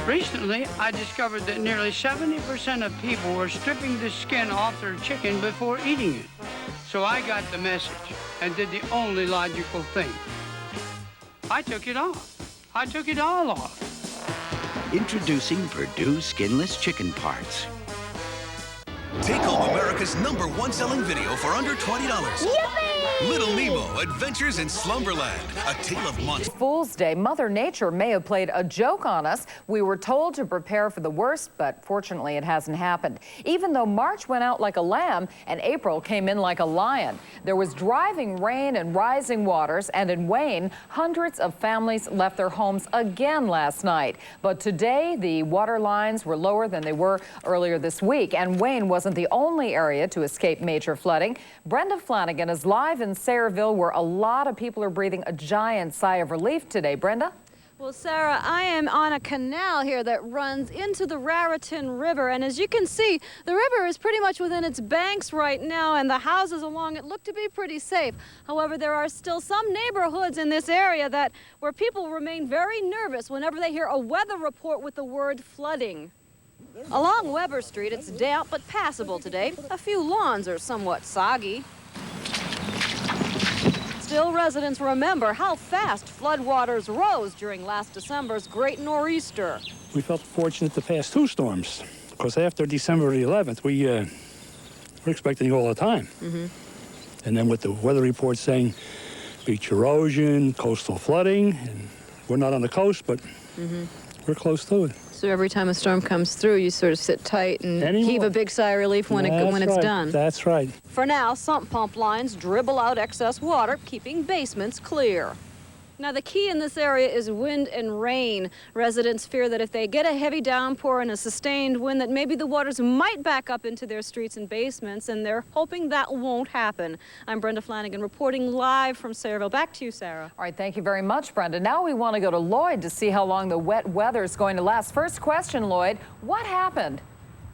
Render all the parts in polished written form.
Recently, I discovered that nearly 70% of people were stripping the skin off their chicken before eating it. So I got the message and did the only logical thing. I took it off. I took it all off. Introducing Perdue Skinless Chicken Parts. Take home America's #1 selling video for under $20. Yippee! Little Nemo, Adventures in Slumberland, a tale of monsters. Fool's Day, Mother Nature may have played a joke on us. We were told to prepare for the worst, but fortunately it hasn't happened. Even though March went out like a lamb and April came in like a lion. There was driving rain and rising waters, and in Wayne, hundreds of families left their homes again last night. But today, the water lines were lower than they were earlier this week, and Wayne wasn't the only area to escape major flooding. Brenda Flanagan is live in Sayreville, where a lot of people are breathing a giant sigh of relief today. Brenda? Well, Sarah, I am on a canal here that runs into the Raritan River, and as you can see, the river is pretty much within its banks right now, and the houses along it look to be pretty safe. However, there are still some neighborhoods in this area where people remain very nervous whenever they hear a weather report with the word flooding. Along Weber Street, it's damp but passable today. A few lawns are somewhat soggy. Still, residents remember how fast floodwaters rose during last December's great nor'easter. We felt fortunate the past 2 storms, because after December the 11th, we're expecting it all the time. And then with the weather report saying beach erosion, coastal flooding, and we're not on the coast, but we're close to it. So every time a storm comes through, you sort of sit tight and heave a big sigh of relief when it's done. That's right. For now, sump pump lines dribble out excess water, keeping basements clear. Now, the key in this area is wind and rain. Residents fear that if they get a heavy downpour and a sustained wind, that maybe the waters might back up into their streets and basements, and they're hoping that won't happen. I'm Brenda Flanagan reporting live from Sayreville. Back to you, Sarah. All right, thank you very much, Brenda. Now we want to go to Lloyd to see how long the wet weather is going to last. First question, Lloyd, what happened?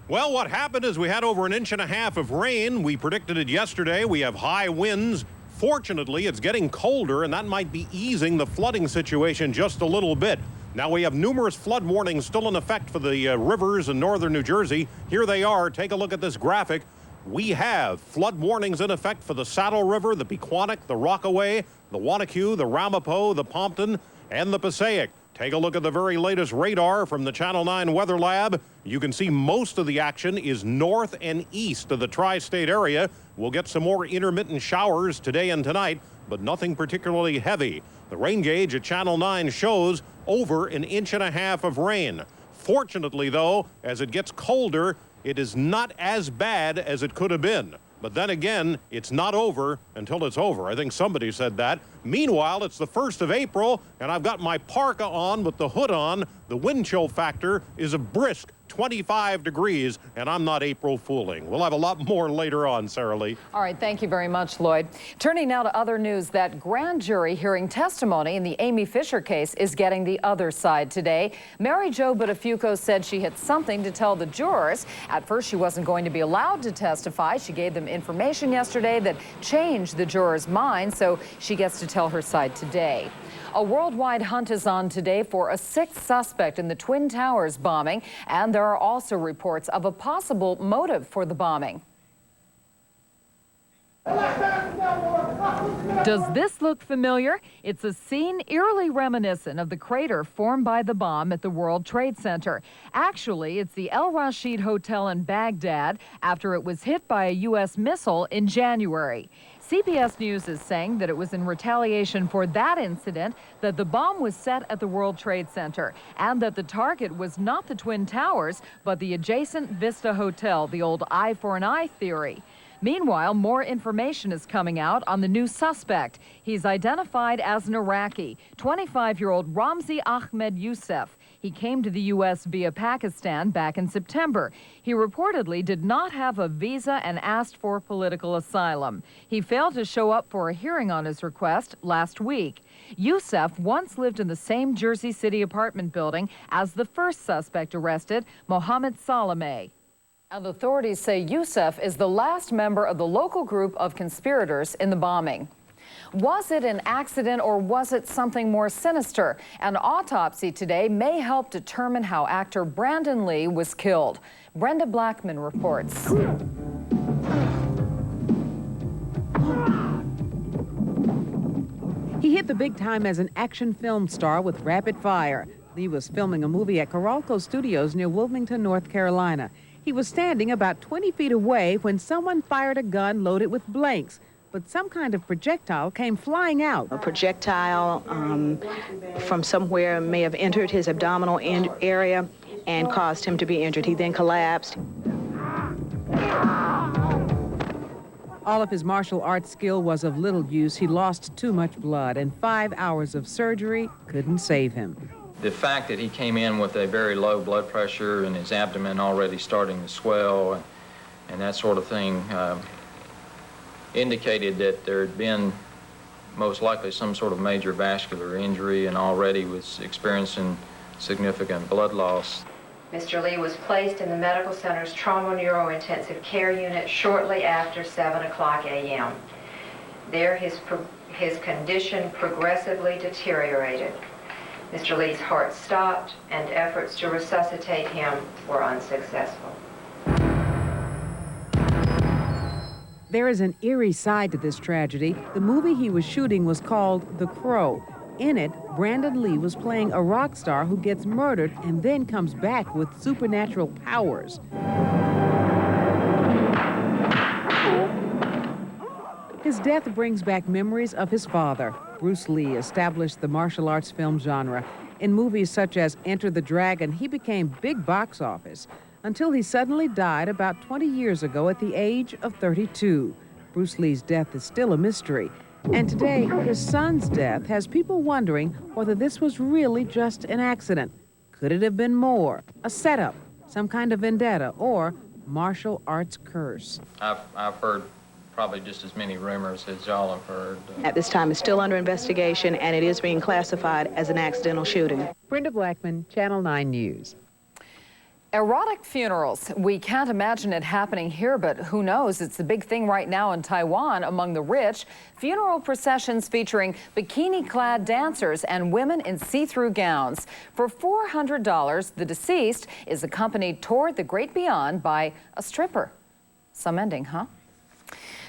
Well, what happened is we had over 1.5 inches of rain. We predicted it yesterday. We have high winds. Fortunately, it's getting colder, and that might be easing the flooding situation just a little bit. Now, we have numerous flood warnings still in effect for the rivers in northern New Jersey. Here they are. Take a look at this graphic. We have flood warnings in effect for the Saddle River, the Pequannock, the Rockaway, the Wanacue, the Ramapo, the Pompton, and the Passaic. Take a look at the very latest radar from the Channel 9 Weather Lab. You can see most of the action is north and east of the tri-state area. We'll get some more intermittent showers today and tonight, but nothing particularly heavy. The rain gauge at Channel 9 shows over 1.5 inches of rain. Fortunately, though, as it gets colder, it is not as bad as it could have been. But then again, it's not over until it's over. I think somebody said that. Meanwhile, it's the 1st of April, and I've got my parka on with the hood on. The wind chill factor is a brisk 25 degrees, and I'm not April fooling. We'll have a lot more later on, Sarah Lee. All right, thank you very much, Lloyd. Turning now to other news, that grand jury hearing testimony in the Amy Fisher case is getting the other side today. Mary Jo Buttafuoco said she had something to tell the jurors. At first, she wasn't going to be allowed to testify. She gave them information yesterday that changed the jurors' minds, so she gets to tell her side today. A worldwide hunt is on today for a 6th suspect in the Twin Towers bombing, and there are also reports of a possible motive for the bombing. Does this look familiar? It's a scene eerily reminiscent of the crater formed by the bomb at the World Trade Center. Actually, it's the El Rashid Hotel in Baghdad after it was hit by a U.S. missile in January. CBS News is saying that it was in retaliation for that incident that the bomb was set at the World Trade Center, and that the target was not the Twin Towers, but the adjacent Vista Hotel, the old eye for an eye theory. Meanwhile, more information is coming out on the new suspect. He's identified as an Iraqi, 25-year-old Ramzi Ahmed Youssef. He came to the U.S. via Pakistan back in September. He reportedly did not have a visa and asked for political asylum. He failed to show up for a hearing on his request last week. Youssef once lived in the same Jersey City apartment building as the first suspect arrested, Mohammed Salameh. And authorities say Youssef is the last member of the local group of conspirators in the bombing. Was it an accident or was it something more sinister? An autopsy today may help determine how actor Brandon Lee was killed. Brenda Blackman reports. He hit the big time as an action film star with rapid fire. Lee was filming a movie at Coralco Studios near Wilmington, North Carolina. He was standing about 20 feet away when someone fired a gun loaded with blanks, but some kind of projectile came flying out. A projectile from somewhere may have entered his abdominal area and caused him to be injured. He then collapsed. All of his martial arts skill was of little use. He lost too much blood, and 5 hours of surgery couldn't save him. The fact that he came in with a very low blood pressure and his abdomen already starting to swell and that sort of thing indicated that there had been most likely some sort of major vascular injury and already was experiencing significant blood loss. Mr. Lee was placed in the medical center's trauma neurointensive care unit shortly after 7:00 a.m. There, his condition progressively deteriorated. Mr. Lee's heart stopped, and efforts to resuscitate him were unsuccessful. There is an eerie side to this tragedy. The movie he was shooting was called The Crow. In it, Brandon Lee was playing a rock star who gets murdered and then comes back with supernatural powers. His death brings back memories of his father. Bruce Lee established the martial arts film genre. In movies such as Enter the Dragon, he became big box office until he suddenly died about 20 years ago at the age of 32. Bruce Lee's death is still a mystery. And today, his son's death has people wondering whether this was really just an accident. Could it have been more? A setup, some kind of vendetta, or martial arts curse? I've heard probably just as many rumors as y'all have heard. At this time, it's still under investigation, and it is being classified as an accidental shooting. Brenda Blackman, Channel 9 News. Erotic funerals. We can't imagine it happening here, but who knows? It's the big thing right now in Taiwan among the rich. Funeral processions featuring bikini-clad dancers and women in see-through gowns. For $400, the deceased is accompanied toward the great beyond by a stripper. Some ending, huh?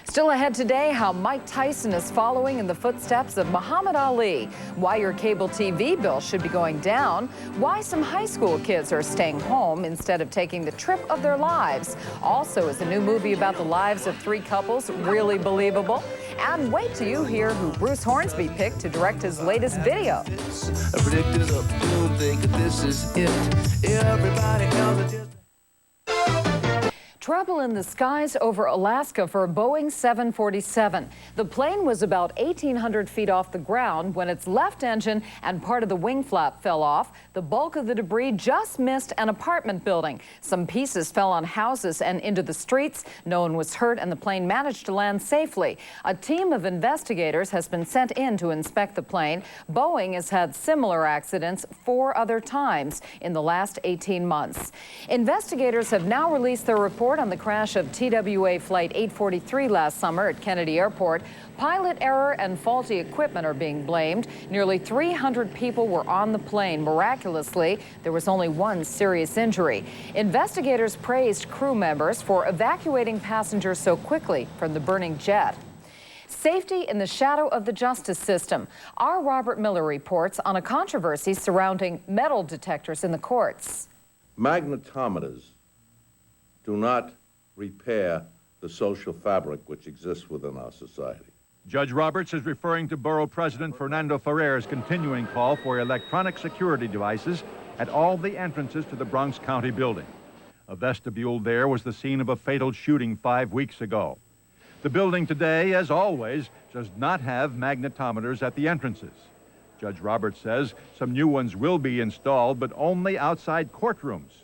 Still ahead today, how Mike Tyson is following in the footsteps of Muhammad Ali, why your cable TV bill should be going down, why some high school kids are staying home instead of taking the trip of their lives. Also, is a new movie about the lives of 3 couples really believable? And wait till you hear who Bruce Hornsby picked to direct his latest video. I predicted a boom, think this is it. Everybody else just... Trouble in the skies over Alaska for a Boeing 747. The plane was about 1,800 feet off the ground when its left engine and part of the wing flap fell off. The bulk of the debris just missed an apartment building. Some pieces fell on houses and into the streets. No one was hurt, and the plane managed to land safely. A team of investigators has been sent in to inspect the plane. Boeing has had similar accidents 4 other times in the last 18 months. Investigators have now released their report on the crash of TWA Flight 843 last summer at Kennedy Airport. Pilot error and faulty equipment are being blamed. Nearly 300 people were on the plane. Miraculously, there was only 1 serious injury. Investigators praised crew members for evacuating passengers so quickly from the burning jet. Safety in the shadow of the justice system. Our Robert Miller reports on a controversy surrounding metal detectors in the courts. Magnetometers do not repair the social fabric which exists within our society. Judge Roberts is referring to Borough President Fernando Ferrer's continuing call for electronic security devices at all the entrances to the Bronx County building. A vestibule there was the scene of a fatal shooting 5 weeks ago. The building today, as always, does not have magnetometers at the entrances. Judge Roberts says some new ones will be installed, but only outside courtrooms.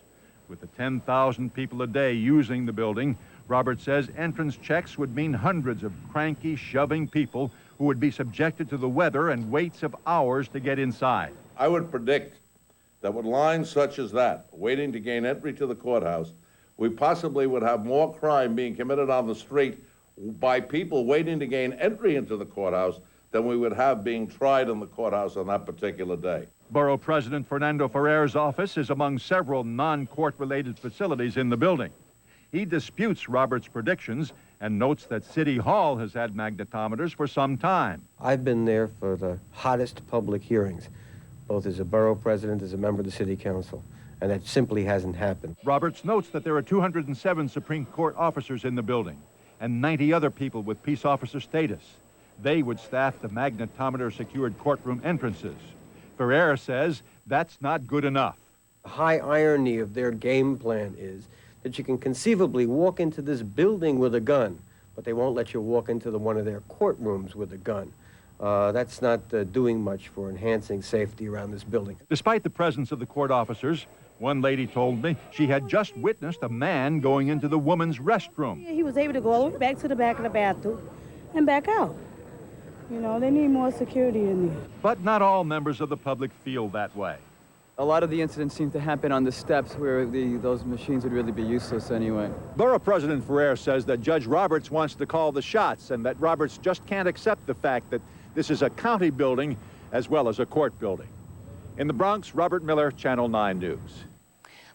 With the 10,000 people a day using the building, Roberts says entrance checks would mean hundreds of cranky, shoving people who would be subjected to the weather and waits of hours to get inside. I would predict that with lines such as that, waiting to gain entry to the courthouse, we possibly would have more crime being committed on the street by people waiting to gain entry into the courthouse than we would have being tried in the courthouse on that particular day. Borough President Fernando Ferrer's office is among several non-court-related facilities in the building. He disputes Roberts' predictions and notes that City Hall has had magnetometers for some time. I've been there for the hottest public hearings, both as a borough president, as a member of the City Council, and that simply hasn't happened. Roberts notes that there are 207 Supreme Court officers in the building and 90 other people with peace officer status. They would staff the magnetometer-secured courtroom entrances. Ferrer says that's not good enough. The high irony of their game plan is that you can conceivably walk into this building with a gun, but they won't let you walk into one of their courtrooms with a gun. That's not doing much for enhancing safety around this building. Despite the presence of the court officers, one lady told me she had just witnessed a man going into the woman's restroom. He was able to go all the way back to the back of the bathroom and back out. You know, they need more security in there. But not all members of the public feel that way. A lot of the incidents seem to happen on the steps where those machines would really be useless anyway. Borough President Ferrer says that Judge Roberts wants to call the shots and that Roberts just can't accept the fact that this is a county building as well as a court building. In the Bronx, Robert Miller, Channel 9 News.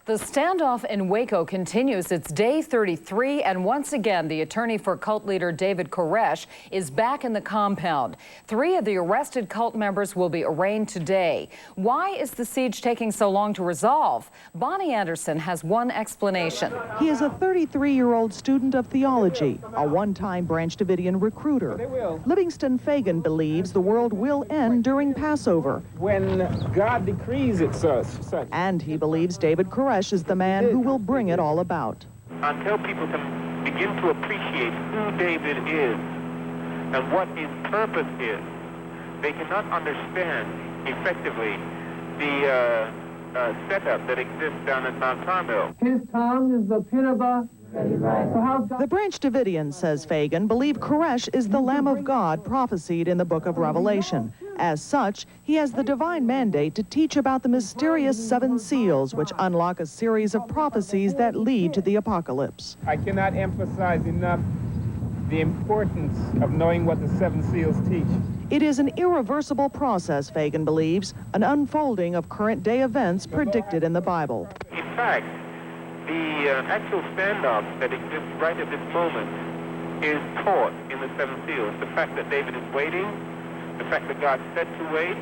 The standoff in Waco continues. It's day 33, and once again, the attorney for cult leader David Koresh is back in the compound. 3 of the arrested cult members will be arraigned today. Why is the siege taking so long to resolve? Bonnie Anderson has one explanation. He is a 33-year-old student of theology, a one-time Branch Davidian recruiter. Livingston Fagan believes the world will end during Passover. When God decrees it such. And he believes David Koresh is the man who will bring it all about. Until people can begin to appreciate who David is and what his purpose is, they cannot understand effectively the setup that exists down at Mount Carmel. His tongue is the pit of a... The Branch Davidians, says Fagan, believe Koresh is the Lamb of God prophesied in the book of Revelation. As such, he has the divine mandate to teach about the mysterious 7 seals, which unlock a series of prophecies that lead to the apocalypse. I cannot emphasize enough the importance of knowing what the 7 seals teach. It is an irreversible process, Fagan believes, an unfolding of current-day events predicted in the Bible. In fact, the actual standoff that exists right at this moment is taught in the 7 seals. The fact that David is waiting, the fact that God said to wait,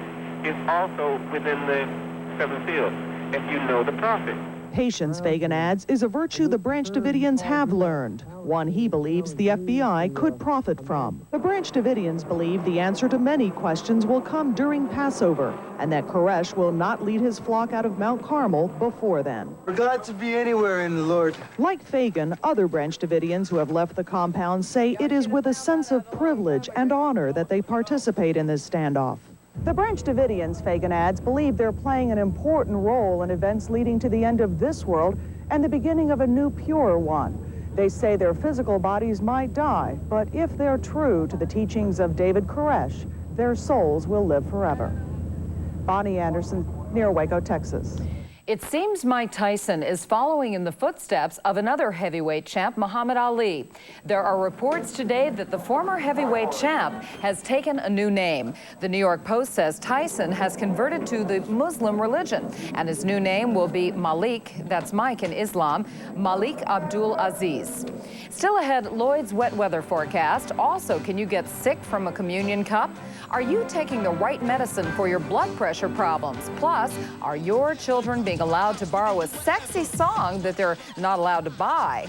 is also within the 7 seals, if you know the prophet. Patience, Fagan adds, is a virtue the Branch Davidians have learned, one he believes the FBI could profit from. The Branch Davidians believe the answer to many questions will come during Passover, and that Koresh will not lead his flock out of Mount Carmel before then. We're glad to be anywhere in the Lord. Like Fagan, other Branch Davidians who have left the compound say it is with a sense of privilege and honor that they participate in this standoff. The Branch Davidians, Fagan adds, believe they're playing an important role in events leading to the end of this world and the beginning of a new, purer one. They say their physical bodies might die, but if they're true to the teachings of David Koresh, their souls will live forever. Bonnie Anderson, near Waco, Texas. It seems Mike Tyson is following in the footsteps of another heavyweight champ, Muhammad Ali. There are reports today that the former heavyweight champ has taken a new name. The New York Post says Tyson has converted to the Muslim religion, and his new name will be Malik, that's Mike in Islam, Malik Abdul Aziz. Still ahead, Lloyd's wet weather forecast. Also, can you get sick from a communion cup? Are you taking the right medicine for your blood pressure problems? Plus, are your children being allowed to borrow a sexy song that they're not allowed to buy?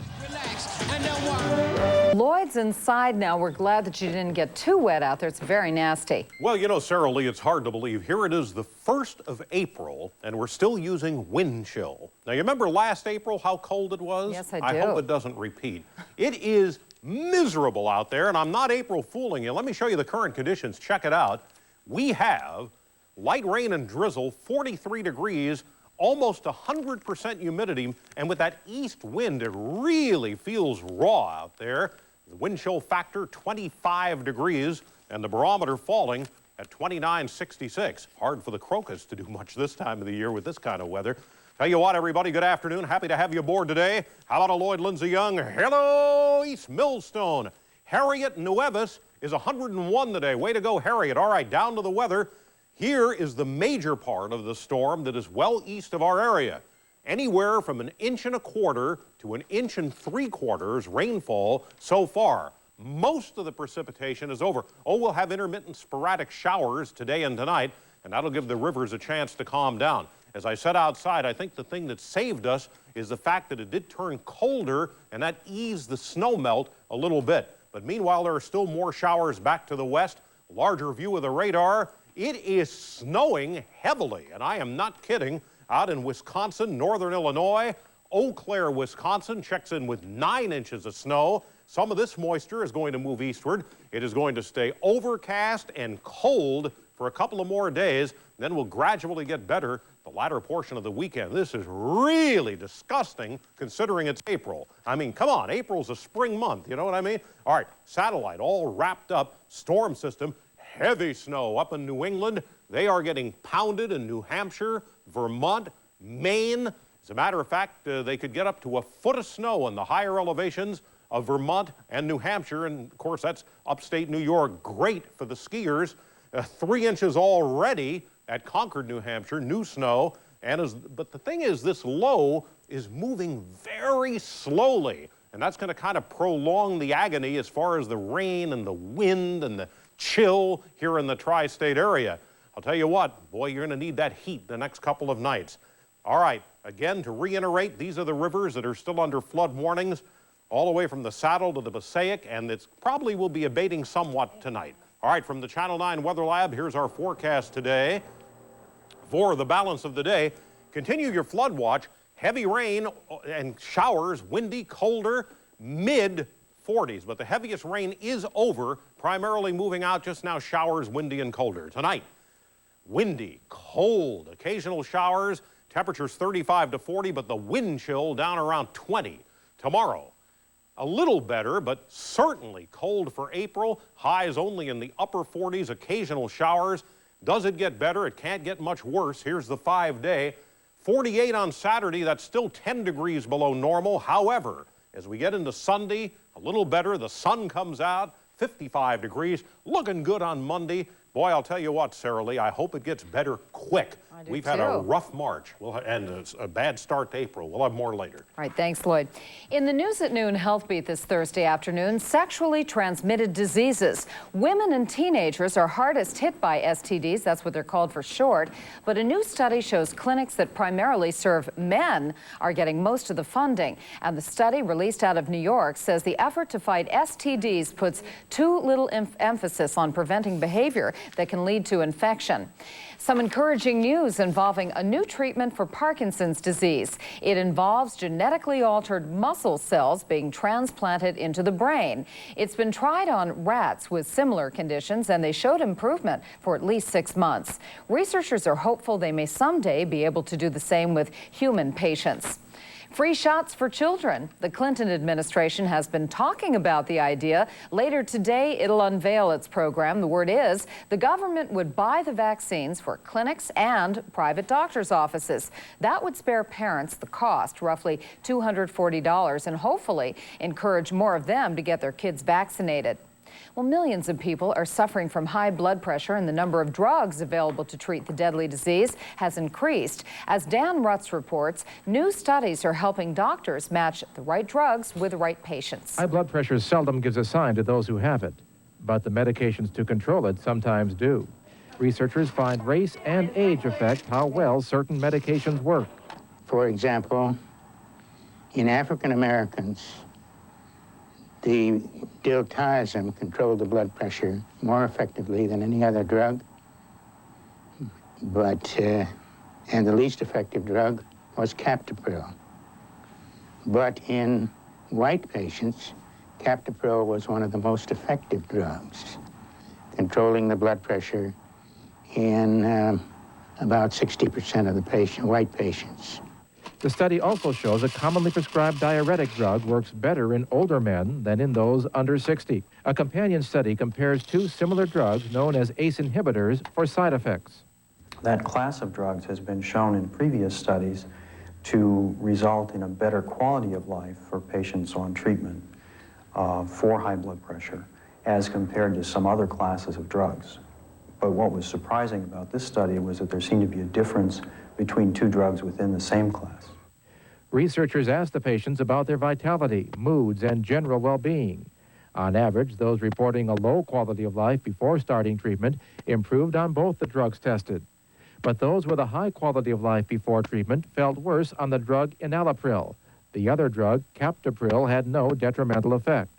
Lloyd's inside now. We're glad that you didn't get too wet out there. It's very nasty. Well, you know, Sarah Lee, it's hard to believe. Here it is, the 1st of April, and we're still using wind chill. Now, you remember last April how cold it was? Yes, I do. I hope it doesn't repeat. It is miserable out there, and I'm not April fooling you. Let me show you the current conditions. Check it out. We have light rain and drizzle, 43 degrees, almost 100% humidity, and with that east wind, it really feels raw out there. The wind chill factor, 25 degrees, and the barometer falling at 29.66. Hard for the crocus to do much this time of the year with this kind of weather. Tell you what, everybody, good afternoon. Happy to have you aboard today. How about a Lloyd Lindsay Young? Hello, East Millstone. Harriet Nuevis is 101 today. Way to go, Harriet. All right, down to the weather. Here is the major part of the storm that is well east of our area. Anywhere from 1.25 inches to 1.75 inches rainfall so far. Most of the precipitation is over. Oh, we'll have intermittent sporadic showers today and tonight, and that'll give the rivers a chance to calm down. As I said outside, I think the thing that saved us is the fact that it did turn colder, and that eased the snow melt a little bit. But meanwhile, there are still more showers back to the west. Larger view of the radar. It is snowing heavily, and I am not kidding. Out in Wisconsin, northern Illinois, Eau Claire, Wisconsin checks in with 9 inches of snow. Some of this moisture is going to move eastward. It is going to stay overcast and cold for a couple of more days, then we'll gradually get better the latter portion of the weekend. This is really disgusting considering it's April. I mean, come on, April's a spring month, you know what I mean? All right, satellite all wrapped up, storm system, heavy snow up in New England. They are getting pounded in New Hampshire, Vermont, Maine. As a matter of fact, they could get up to 1 foot of snow in the higher elevations of Vermont and New Hampshire, and of course that's upstate New York. Great for the skiers. 3 inches already at Concord, New Hampshire, new snow. But the thing is, this low is moving very slowly, and that's going to kind of prolong the agony as far as the rain and the wind and the chill here in the tri-state area. I'll tell you what, boy, you're going to need that heat the next couple of nights. All right, again, to reiterate, these are the rivers that are still under flood warnings, all the way from the Saddle to the Passaic, and it probably will be abating somewhat tonight. All right, from the Channel 9 Weather Lab, here's our forecast today. For the balance of the day, continue your flood watch. Heavy rain and showers, windy, colder, mid-40s. But the heaviest rain is over, primarily moving out just now, showers, windy and colder. Tonight, windy, cold, occasional showers, temperatures 35 to 40, but the wind chill down around 20. Tomorrow, a little better, but certainly cold for April. Highs only in the upper 40s, occasional showers. Does it get better? It can't get much worse. Here's the 5-day. 48 on Saturday, that's still 10 degrees below normal. However, as we get into Sunday, a little better. The sun comes out, 55 degrees. Looking good on Monday. Boy, I'll tell you what, Sarah Lee, I hope it gets better quick. We've had a rough March and a bad start to April. We'll have more later. All right, thanks, Lloyd. In the News at Noon Health Beat this Thursday afternoon, sexually transmitted diseases. Women and teenagers are hardest hit by STDs. That's what they're called for short. But a new study shows clinics that primarily serve men are getting most of the funding. And the study released out of New York says the effort to fight STDs puts too little emphasis on preventing behavior that can lead to infection. Some encouraging news involving a new treatment for Parkinson's disease. It involves genetically altered muscle cells being transplanted into the brain. It's been tried on rats with similar conditions, and they showed improvement for at least 6 months. Researchers are hopeful they may someday be able to do the same with human patients. Free shots for children. The Clinton administration has been talking about the idea. Later today, it'll unveil its program. The word is the government would buy the vaccines for clinics and private doctors' offices. That would spare parents the cost, roughly $240, and hopefully encourage more of them to get their kids vaccinated. Well, millions of people are suffering from high blood pressure, and the number of drugs available to treat the deadly disease has increased. As Dan Rutz reports, new studies are helping doctors match the right drugs with the right patients. High blood pressure seldom gives a sign to those who have it, but the medications to control it sometimes do. Researchers find race and age affect how well certain medications work. For example, in African Americans, the diltiazem controlled the blood pressure more effectively than any other drug, and the least effective drug was captopril. But in white patients, captopril was one of the most effective drugs, controlling the blood pressure in about 60% of the white patients. The study also shows a commonly prescribed diuretic drug works better in older men than in those under 60. A companion study compares two similar drugs known as ACE inhibitors for side effects. That class of drugs has been shown in previous studies to result in a better quality of life for patients on treatment for high blood pressure. as compared to some other classes of drugs. But what was surprising about this study was that there seemed to be a difference between two drugs within the same class. Researchers asked the patients about their vitality, moods, and general well-being. On average, those reporting a low quality of life before starting treatment improved on both the drugs tested. But those with a high quality of life before treatment felt worse on the drug enalapril. The other drug, captopril, had no detrimental effect.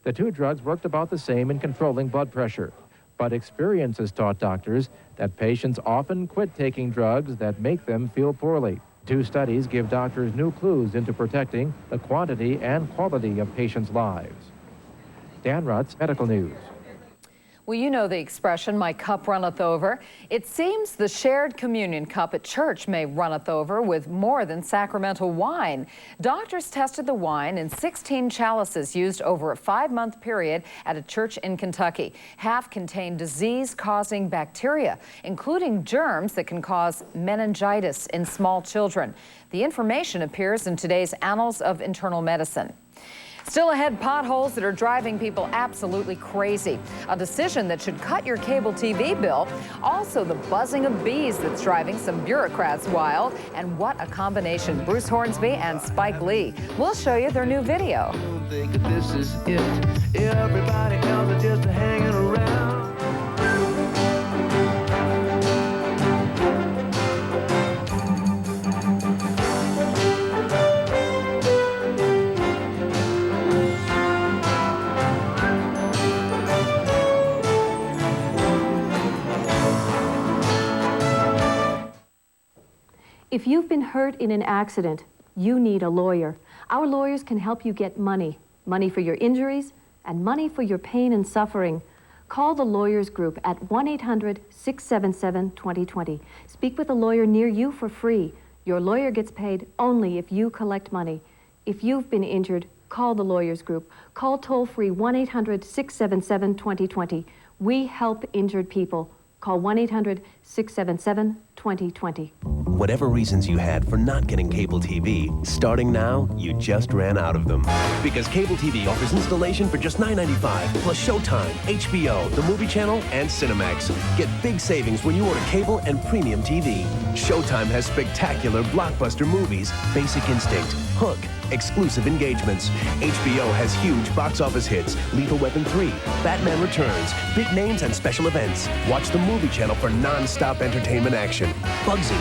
The two drugs worked about the same in controlling blood pressure. But experience has taught doctors that patients often quit taking drugs that make them feel poorly. Two studies give doctors new clues into protecting the quantity and quality of patients' lives. Dan Rutz, Medical News. Well, you know the expression, my cup runneth over. It seems the shared communion cup at church may runneth over with more than sacramental wine. Doctors tested the wine in 16 chalices used over a 5-month period at a church in Kentucky. Half contained disease-causing bacteria, including germs that can cause meningitis in small children. The information appears in today's Annals of Internal Medicine. Still ahead, potholes that are driving people absolutely crazy. A decision that should cut your cable TV bill. Also, the buzzing of bees that's driving some bureaucrats wild. And what a combination. Bruce Hornsby and Spike Lee. We'll show you their new video. This is it. Everybody else is just hanging around. If you've been hurt in an accident, you need a lawyer. Our lawyers can help you get money. Money for your injuries and money for your pain and suffering. Call the Lawyers Group at 1-800-677-2020. Speak with a lawyer near you for free. Your lawyer gets paid only if you collect money. If you've been injured, call the Lawyers Group. Call toll-free 1-800-677-2020. We help injured people. Call 1-800-677-2020. Whatever reasons you had for not getting cable TV, starting now, you just ran out of them. Because cable TV offers installation for just $9.95, plus Showtime, HBO, the Movie Channel, and Cinemax. Get big savings when you order cable and premium TV. Showtime has spectacular blockbuster movies, Basic Instinct, Hook, exclusive engagements. HBO has huge box office hits, Lethal Weapon 3, Batman Returns, big names and special events. Watch the Movie Channel for non-stop entertainment action, Bugsy,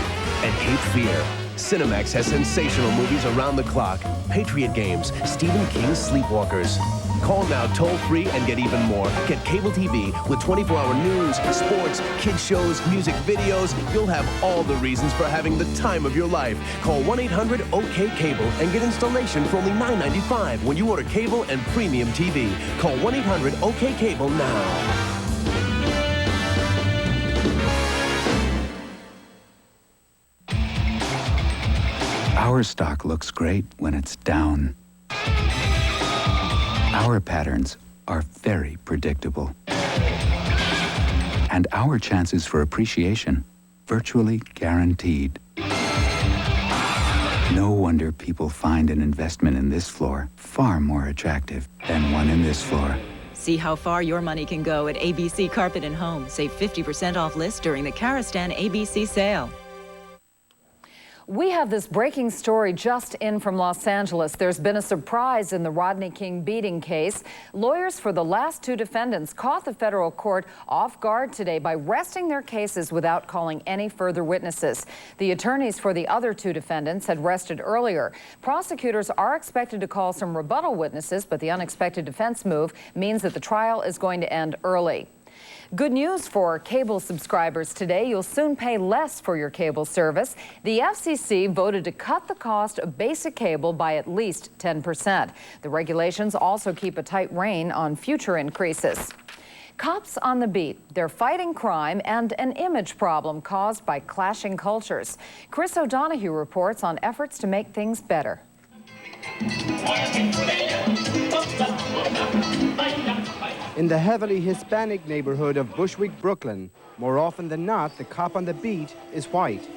and Cape Fear. Cinemax has sensational movies around the clock, Patriot Games, Stephen King's Sleepwalkers. Call now toll-free and get even more. Get cable TV with 24-hour news, sports, kids shows, music videos. You'll have all the reasons for having the time of your life. Call 1-800-OK-CABLE and get installation for only $9.95 when you order cable and premium TV. Call 1-800-OK-CABLE now. Our stock looks great when it's down. Our patterns are very predictable. And our chances for appreciation virtually guaranteed. No wonder people find an investment in this floor far more attractive than one in this floor. See how far your money can go at ABC Carpet & Home. Save 50% off list during the Karistan ABC sale. We have this breaking story just in from Los Angeles. There's been a surprise in the Rodney King beating case. Lawyers for the last two defendants caught the federal court off guard today by resting their cases without calling any further witnesses. The attorneys for the other two defendants had rested earlier. Prosecutors are expected to call some rebuttal witnesses, but the unexpected defense move means that the trial is going to end early. Good news for cable subscribers today. You'll soon pay less for your cable service. The FCC voted to cut the cost of basic cable by at least 10%. The regulations also keep a tight rein on future increases. Cops on the beat. They're fighting crime and an image problem caused by clashing cultures. Chris O'Donoghue reports on efforts to make things better. In the heavily Hispanic neighborhood of Bushwick, Brooklyn, more often than not, the cop on the beat is white.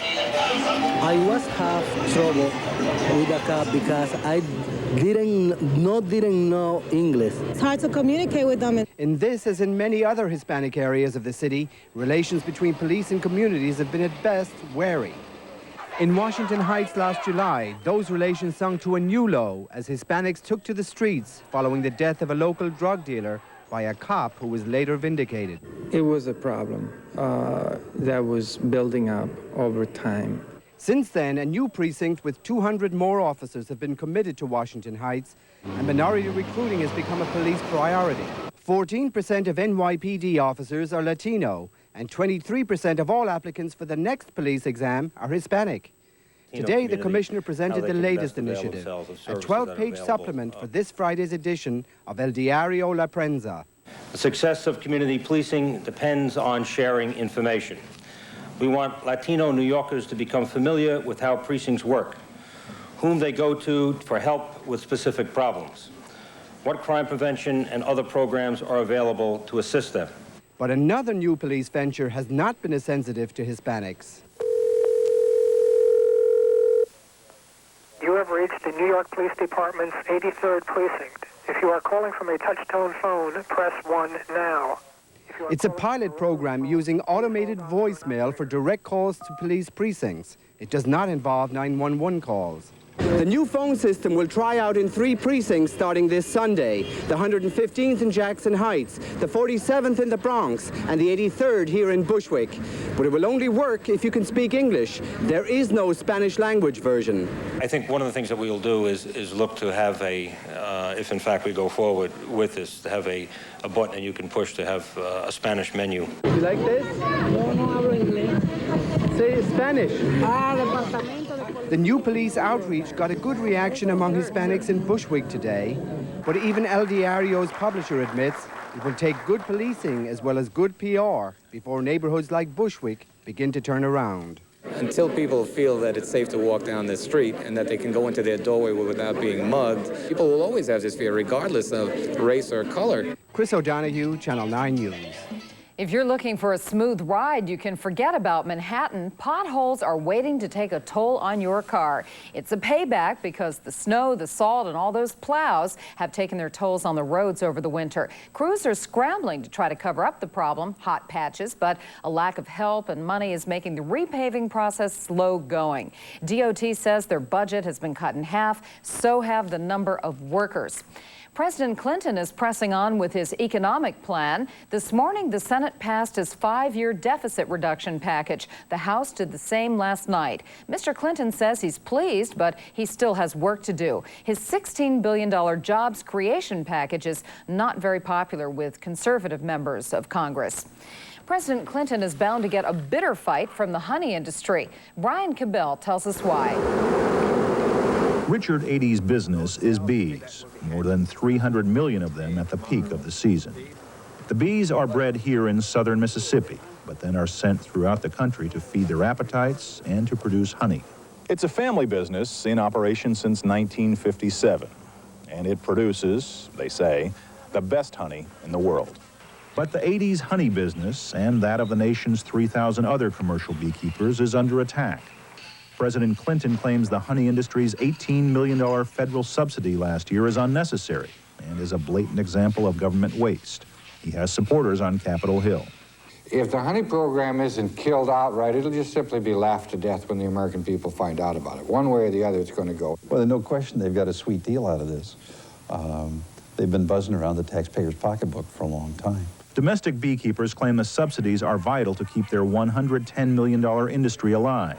I was have trouble with the cop because I didn't know English. It's hard to communicate with them. In this, as in many other Hispanic areas of the city, relations between police and communities have been at best wary. In Washington Heights last July, those relations sunk to a new low as Hispanics took to the streets following the death of a local drug dealer by a cop who was later vindicated. It was a problem that was building up over time. Since then, a new precinct with 200 more officers have been committed to Washington Heights, and minority recruiting has become a police priority. 14% of NYPD officers are Latino, and 23% of all applicants for the next police exam are Hispanic. Today, the Commissioner presented the latest initiative, a 12-page supplement for this Friday's edition of El Diario La Prensa. The success of community policing depends on sharing information. We want Latino New Yorkers to become familiar with how precincts work, whom they go to for help with specific problems, what crime prevention and other programs are available to assist them. But another new police venture has not been as sensitive to Hispanics. You have reached the New York Police Department's 83rd Precinct. If you are calling from a touch-tone phone, press 1 now. It's a pilot program using automated voicemail for direct calls to police precincts. It does not involve 911 calls. The new phone system will try out in 3 precincts starting this Sunday. The 115th in Jackson Heights, the 47th in the Bronx, and the 83rd here in Bushwick. But it will only work if you can speak English. There is no Spanish language version. I think one of the things that we will do is look to have a, if in fact we go forward with this, to have a button that you can push to have a Spanish menu. You like this? No hablo inglés. Say Spanish. Departamento de The new police outreach got a good reaction among Hispanics in Bushwick today, but even El Diario's publisher admits it will take good policing as well as good PR before neighborhoods like Bushwick begin to turn around. Until people feel that it's safe to walk down the street and that they can go into their doorway without being mugged, people will always have this fear regardless of race or color. Chris O'Donoghue, Channel 9 News. If you're looking for a smooth ride, you can forget about Manhattan. Potholes are waiting to take a toll on your car. It's a payback because the snow, the salt, and all those plows have taken their tolls on the roads over the winter. Crews are scrambling to try to cover up the problem, hot patches, but a lack of help and money is making the repaving process slow going. DOT says their budget has been cut in half, so have the number of workers. President Clinton is pressing on with his economic plan. This morning, the Senate passed his 5-year deficit reduction package. The House did the same last night. Mr. Clinton says he's pleased, but he still has work to do. His $16 billion jobs creation package is not very popular with conservative members of Congress. President Clinton is bound to get a bitter fight from the honey industry. Brian Cabell tells us why. Richard Ady's business is bees, more than 300 million of them at the peak of the season. The bees are bred here in southern Mississippi, but then are sent throughout the country to feed their appetites and to produce honey. It's a family business in operation since 1957, and it produces, they say, the best honey in the world. But the Ady's honey business and that of the nation's 3,000 other commercial beekeepers is under attack. President Clinton claims the honey industry's $18 million federal subsidy last year is unnecessary and is a blatant example of government waste. He has supporters on Capitol Hill. If the honey program isn't killed outright, it'll just simply be laughed to death when the American people find out about it. One way or the other, it's going to go. Well, there's no question they've got a sweet deal out of this. They've been buzzing around the taxpayer's pocketbook for a long time. Domestic beekeepers claim the subsidies are vital to keep their $110 million industry alive.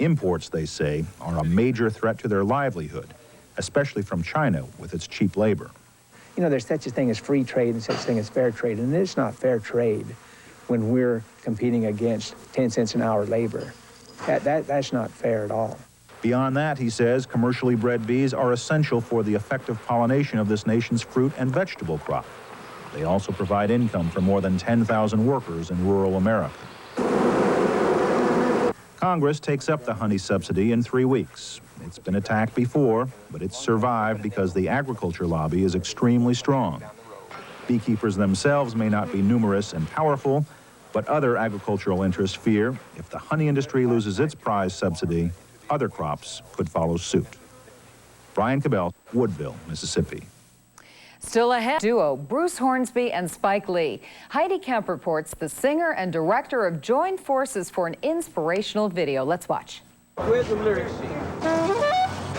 Imports, they say, are a major threat to their livelihood, especially from China with its cheap labor. You know, there's such a thing as free trade and such a thing as fair trade, and it's not fair trade when we're competing against 10 cents an hour labor. That's not fair at all. Beyond that, he says, commercially bred bees are essential for the effective pollination of this nation's fruit and vegetable crop. They also provide income for more than 10,000 workers in rural America. Congress takes up the honey subsidy in 3 weeks. It's been attacked before, but it's survived because the agriculture lobby is extremely strong. Beekeepers themselves may not be numerous and powerful, but other agricultural interests fear if the honey industry loses its prize subsidy, other crops could follow suit. Brian Cabell, Woodville, Mississippi. Still ahead, duo Bruce Hornsby and Spike Lee. Heidi Kemp reports the singer and director have joined forces for an inspirational video. Let's watch. Where's the lyrics sheet?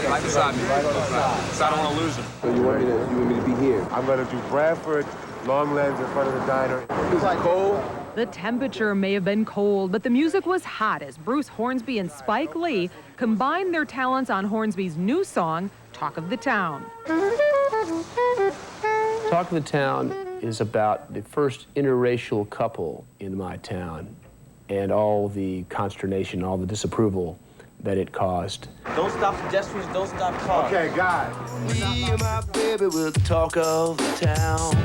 Right beside me. Right beside. So I don't want to lose them. So you want me to be here? I'm going to do Bradford, Longlands in front of the diner. Is it cold? The temperature may have been cold, but the music was hot as Bruce Hornsby and Spike Lee combined their talents on Hornsby's new song, Talk of the Town. Talk of the Town is about the first interracial couple in my town and all the consternation, all the disapproval that it caused. Don't stop pedestrians, don't stop cars. Okay, guys. Me and my baby will talk of the town.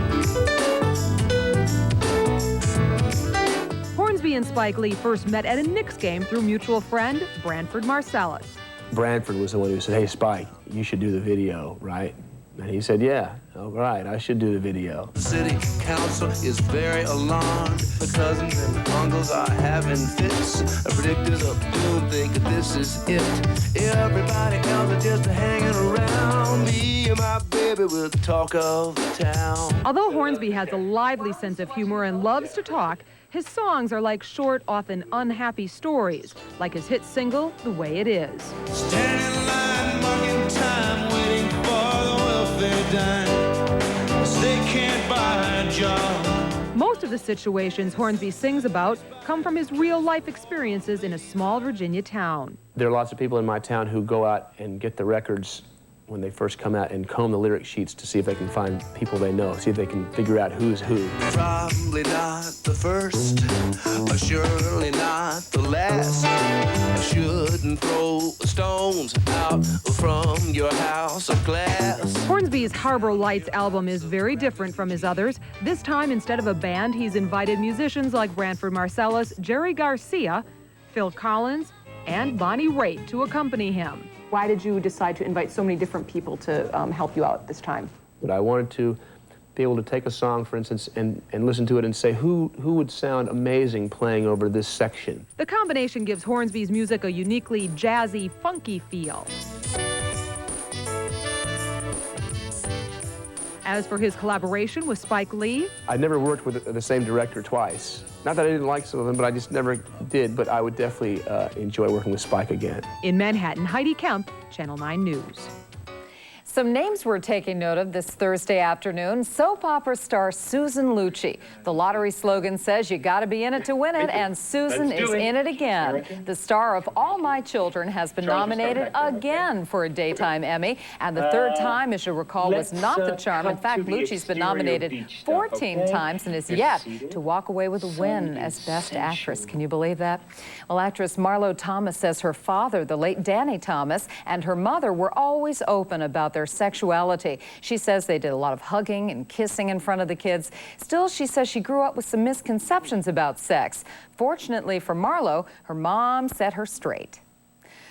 Hornsby and Spike Lee first met at a Knicks game through mutual friend Branford Marsalis. Branford was the one who said, hey, Spike, you should do the video, right? And he said, yeah, all right, I should do the video. The city council is very alarmed. The cousins and uncles are having fits. Predictors of doom think this is it. Everybody else is just hanging around. Me and my baby will talk of the town. Although Hornsby has a lively sense of humor and loves to talk, his songs are like short, often unhappy stories, like his hit single, The Way It Is. Standing in line, marking time, waiting for the welfare dime. 'Cause they can't buy a job. Most of the situations Hornsby sings about come from his real-life experiences in a small Virginia town. There are lots of people in my town who go out and get the records when they first come out and comb the lyric sheets to see if they can find people they know, see if they can figure out who's who. Probably not the first, or surely not the last. I shouldn't throw stones out from your house of glass. Hornsby's Harbor Lights album is very different from his others. This time, instead of a band, he's invited musicians like Branford Marsalis, Jerry Garcia, Phil Collins, and Bonnie Raitt to accompany him. Why did you decide to invite so many different people to help you out this time? But I wanted to be able to take a song, for instance, and listen to it and say, who would sound amazing playing over this section? The combination gives Hornsby's music a uniquely jazzy, funky feel. As for his collaboration with Spike Lee, I never worked with the same director twice. Not that I didn't like some of them, but I just never did. But I would definitely enjoy working with Spike again. In Manhattan, Heidi Kemp, Channel 9 News. Some names we're taking note of this Thursday afternoon. Soap opera star Susan Lucci. The lottery slogan says you gotta be in it to win it, and Susan is in it again. The star of All My Children has been nominated again for a Daytime Emmy, and the third time, as you recall, was not the charm. In fact, Lucci's been nominated 14 times and is yet to walk away with a win as Best Actress. Can you believe that? Well, actress Marlo Thomas says her father, the late Danny Thomas, and her mother were always open about their sexuality. She says they did a lot of hugging and kissing in front of the kids. Still, she says she grew up with some misconceptions about sex. Fortunately for Marlo, her mom set her straight.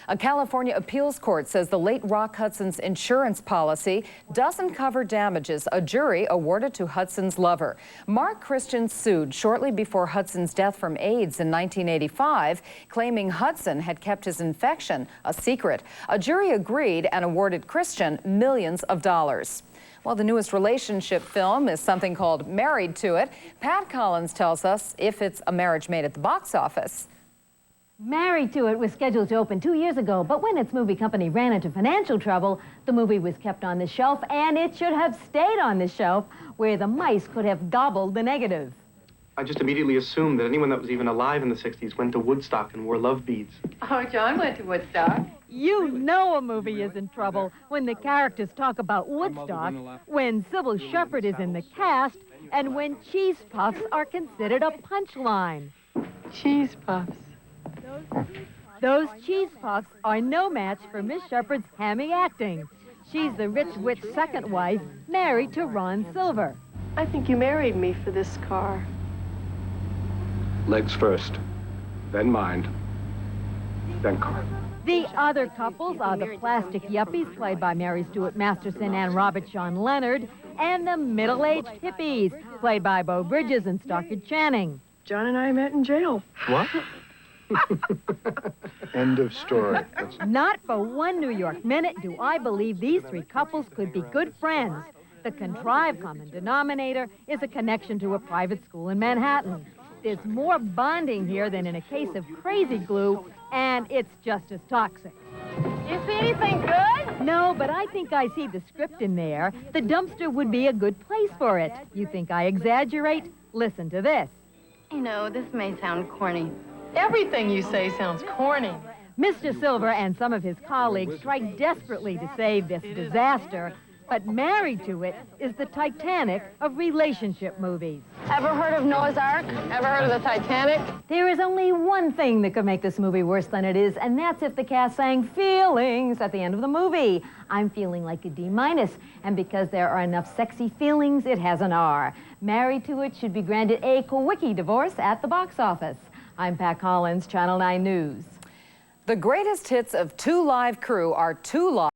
A California appeals court says the late Rock Hudson's insurance policy doesn't cover damages a jury awarded to Hudson's lover. Mark Christian sued shortly before Hudson's death from AIDS in 1985, claiming Hudson had kept his infection a secret. A jury agreed and awarded Christian millions of dollars. Well, the newest relationship film is something called Married to It. Pat Collins tells us if it's a marriage made at the box office. Married to It was scheduled to open 2 years ago, but when its movie company ran into financial trouble, the movie was kept on the shelf, and it should have stayed on the shelf, where the mice could have gobbled the negative. I just immediately assumed that anyone that was even alive in the 60s went to Woodstock and wore love beads. Oh, John went to Woodstock. You know a movie is in trouble when the characters talk about Woodstock, when Sybil Shepherd is in the cast, and when cheese puffs are considered a punchline. Cheese puffs. Those cheese puffs are no match for Miss Shepherd's hammy acting. She's the rich witch second wife, married to Ron Silver. I think you married me for this car. Legs first, then mind, then car. The other couples are the plastic yuppies, played by Mary Stuart Masterson and Robert Sean Leonard, and the middle-aged hippies, played by Beau Bridges and Stockard Channing. John and I met in jail. What? End of story. Not for 1 New York minute do I believe these 3 couples could be good friends. The contrived common denominator is a connection to a private school in Manhattan. There's more bonding here than in a case of crazy glue, and it's just as toxic. You see anything good? No, but I think I see the script in there. The dumpster would be a good place for it. You think I exaggerate? Listen to this. You know, this may sound corny. Everything you say sounds corny. Mr. Silver and some of his colleagues tried desperately to save this disaster, but married to it is the Titanic of relationship movies. Ever heard of Noah's Ark? Ever heard of the Titanic? There is only one thing that could make this movie worse than it is, and that's if the cast sang feelings at the end of the movie. I'm feeling like a D-, and because there are enough sexy feelings, it has an R. Married to It should be granted a quickie divorce at the box office. I'm Pat Collins, Channel 9 News. The greatest hits of 2 Live Crew are 2 Live.